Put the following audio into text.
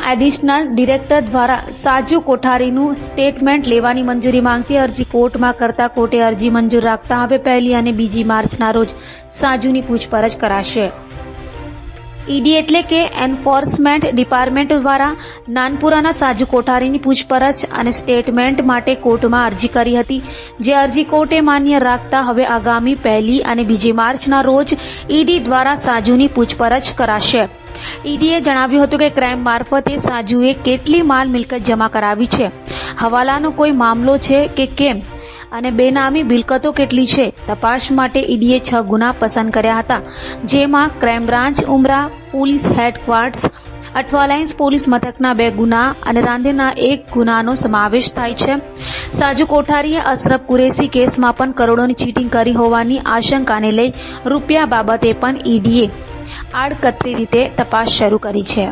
Additional director દ્વારા સાજુ કોઠારીનું statement લેવાની મંજૂરી માંગતી અરજી કોર્ટમાં કરતા કોર્ટે અરજી મંજૂર રાખતા હવે 1 અને 2 માર્ચના રોજ સાજુની પૂછપરછ કરાશે. ઈડી એટલે કે એન્ફોર્સમેન્ટ ડિપાર્ટમેન્ટ દ્વારા નાનપુરાના સાજુ કોઠારીની પૂછપરછ અને સ્ટેટમેન્ટ માટે કોર્ટમાં અરજી કરી હતી, જે અરજી કોર્ટે માન્ય રાખતા હવે આગામી 1 અને 2 માર્ચના રોજ ઈડી દ્વારા સાજુની પૂછપરછ કરાશે. ઈડીએ જણાવ્યું હતું કે ક્રાઇમ મારફતે સાજુએ કેટલી માલ મિલકત જમા કરાવી છે, હવાલાનો કોઈ મામલો છે કે કેમ અને બેનામી મિલકતો કેટલી છે. તપાસ માટે ઈડીએ 6 ગુના પસંદ કર્યા હતા, જેમાં ક્રાઇમ બ્રાન્ચ ઉમરા પોલીસ હેડક્વાર્ટર્સ, અઠવાલાઇન્સ પોલીસ મથકના 2 ગુના અને રાંદેરના 1 ગુનાનો સમાવેશ થાય છે. સાજુ કોઠારીએ અશરફ કુરેશી કેસમાં પણ કરોડોની ચીટિંગ કરી હોવાની આશંકાને લઈ રૂપિયા બાબતે પણ ઈડીએ આડકતરી રીતે તપાસ શરૂ કરી છે.